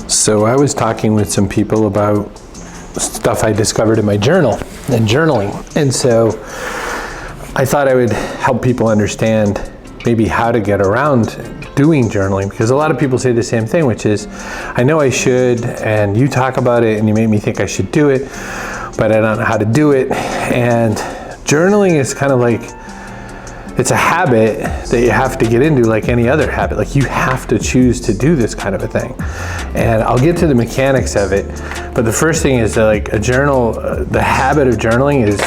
So I was talking with some people about stuff I discovered in my journal and journaling. And so I thought I would help people understand maybe how to get around doing journaling, because a lot of people say the same thing, which is, I know I should, and you talk about it and you make me think I should do it, but I don't know how to do it. And journaling is kind of like, it's a habit that you have to get into like any other habit. Like you have to choose to do this kind of a thing. And I'll get to the mechanics of it. But the first thing is that like a journal, the habit of journaling is,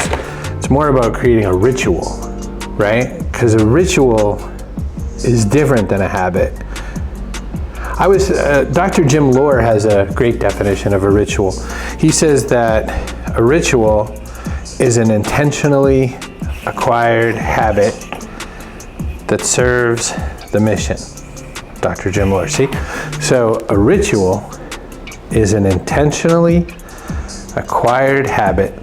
it's more about creating a ritual, right? Because a ritual is different than a habit. Dr. Jim Lohr has a great definition of a ritual. He says that a ritual is an intentionally acquired habit that serves the mission. Dr. Jim Lohr, see? So a ritual is an intentionally acquired habit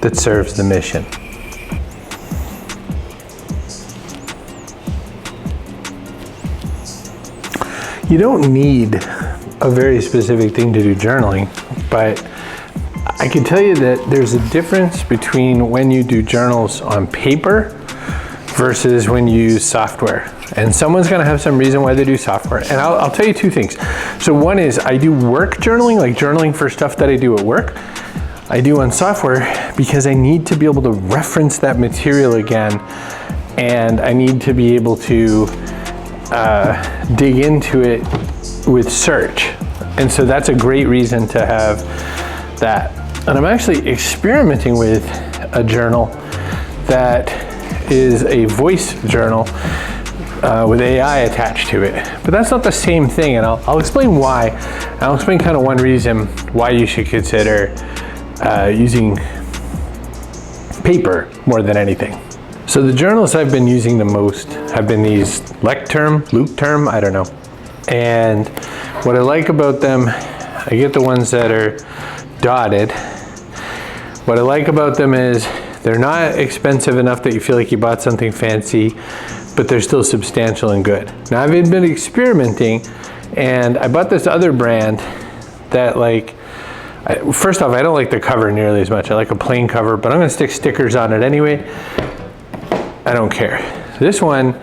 that serves the mission. You don't need a very specific thing to do journaling, but I can tell you that there's a difference between when you do journals on paper versus when you use software. And someone's gonna have some reason why they do software. And I'll tell you two things. So one is I do work journaling, like journaling for stuff that I do at work. I do on software because I need to be able to reference that material again, and I need to be able to dig into it with search. And so that's a great reason to have that. And I'm actually experimenting with a journal that is a voice journal with AI attached to it. But that's not the same thing, and I'll explain why. I'll explain kind of one reason why you should consider using paper more than anything. So the journals I've been using the most have been these Lecterm, I don't know. And what I like about them, I get the ones that are dotted. What I like about them is they're not expensive enough that you feel like you bought something fancy, but they're still substantial and good. Now I've been experimenting, and I bought this other brand that first off, I don't like the cover nearly as much. I like a plain cover, but I'm gonna stick stickers on it anyway. I don't care. This one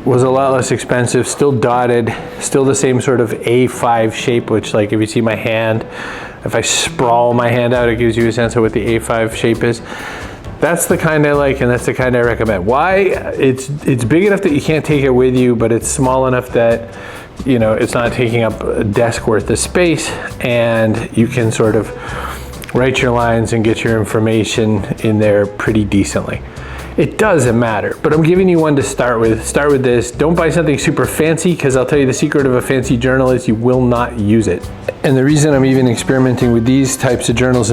was a lot less expensive, still dotted, still the same sort of A5 shape, which like if you see my hand, if I sprawl my hand out, it gives you a sense of what the A5 shape is. That's the kind I like, and that's the kind I recommend. Why? It's big enough that you can't take it with you, but it's small enough that, you know, it's not taking up a desk worth of space, and you can sort of write your lines and get your information in there pretty decently. It doesn't matter, but I'm giving you one to start with. Start with this. Don't buy something super fancy, because I'll tell you the secret of a fancy journal is you will not use it. And the reason I'm even experimenting with these types of journals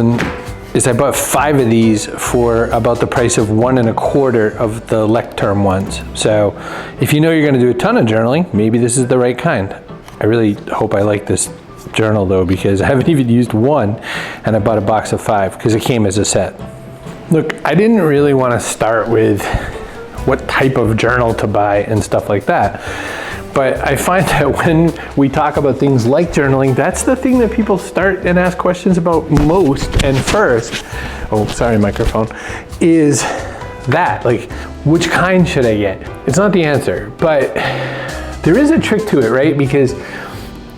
is I bought 5 of these for about the price of 1 1/4 of the Lecterm ones. So if you know you're gonna do a ton of journaling, maybe this is the right kind. I really hope I like this journal though, because I haven't even used one, and I bought a box of 5 because it came as a set. Look, I didn't really want to start with what type of journal to buy and stuff like that. But I find that when we talk about things like journaling, that's the thing that people start and ask questions about most and first. Oh, sorry, microphone. Is that, like, which kind should I get? It's not the answer, but there is a trick to it, right? Because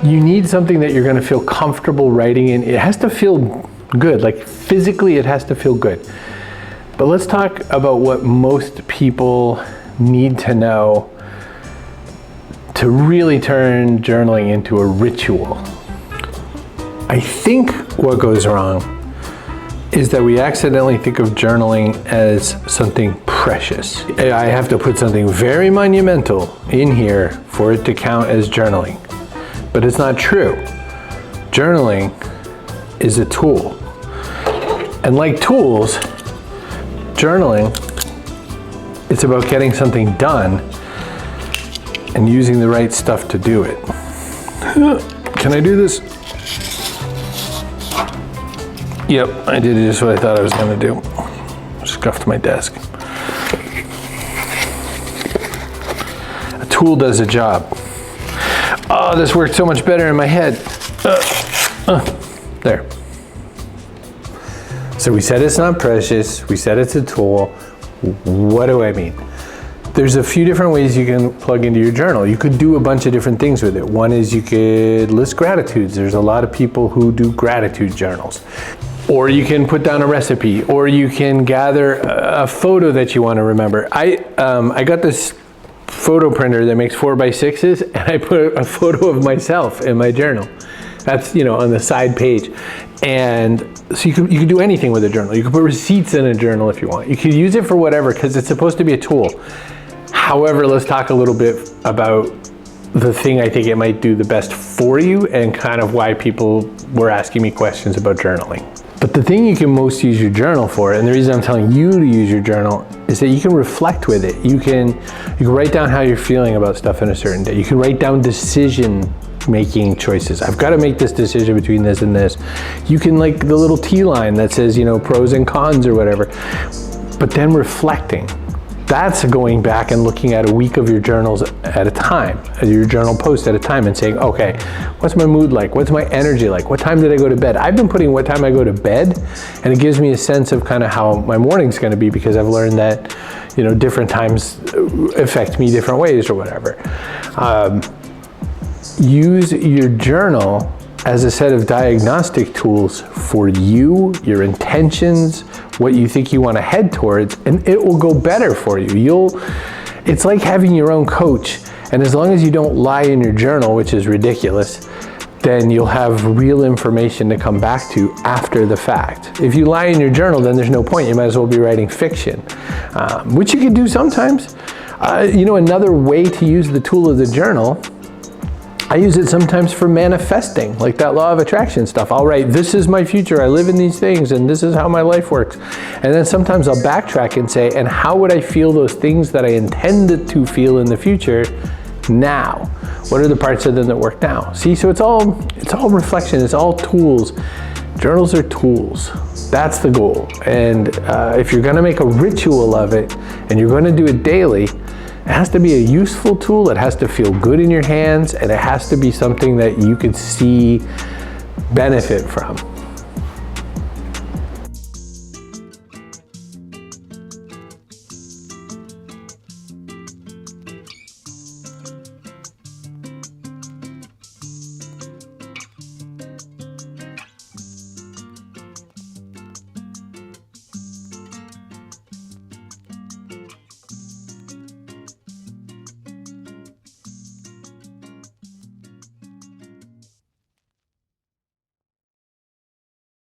you need something that you're going to feel comfortable writing in. It has to feel good, like physically it has to feel good. But let's talk about what most people need to know to really turn journaling into a ritual. I think what goes wrong is that we accidentally think of journaling as something precious. I have to put something very monumental in here for it to count as journaling. But it's not true. Journaling is a tool. And like tools, journaling, it's about getting something done and using the right stuff to do it. Can I do this? Yep, I did just what I thought I was gonna do. Scuffed my desk. A tool does a job. Oh, this worked so much better in my head. There. So we said it's not precious. We said it's a tool. What do I mean? There's a few different ways you can plug into your journal. You could do a bunch of different things with it. One is you could list gratitudes. There's a lot of people who do gratitude journals. Or you can put down a recipe, or you can gather a photo that you want to remember. I got this photo printer that makes 4x6s, and I put a photo of myself in my journal. That's, you know, on the side page. And so you could do anything with a journal. You could put receipts in a journal if you want. You could use it for whatever, because it's supposed to be a tool. However, let's talk a little bit about the thing I think it might do the best for you, and kind of why people were asking me questions about journaling. But the thing you can most use your journal for, and the reason I'm telling you to use your journal, is that you can reflect with it. You can write down how you're feeling about stuff in a certain day. You can write down decision-making choices. I've got to make this decision between this and this. You can, like the little T line that says, you know, pros and cons or whatever. But then reflecting. That's going back and looking at a week of your journals at a time, your journal post at a time, and saying, okay, what's my mood like? What's my energy like? What time did I go to bed? I've been putting what time I go to bed, and it gives me a sense of kind of how my morning's going to be, because I've learned that, you know, different times affect me different ways or whatever. Use your journal as a set of diagnostic tools for you, your intentions, what you think you want to head towards, and it will go better for you. It's like having your own coach, and as long as you don't lie in your journal, which is ridiculous, then you'll have real information to come back to after the fact. If you lie in your journal, then there's no point. You might as well be writing fiction, which you can do sometimes. You know, another way to use the tool of the journal, I use it sometimes for manifesting, like that law of attraction stuff. I'll write, this is my future, I live in these things, and this is how my life works. And then sometimes I'll backtrack and say, and how would I feel those things that I intended to feel in the future now? What are the parts of them that work now? See, so it's all reflection, it's all tools. Journals are tools. That's the goal. And if you're gonna make a ritual of it, and you're gonna do it daily, it has to be a useful tool, it has to feel good in your hands, and it has to be something that you could see benefit from.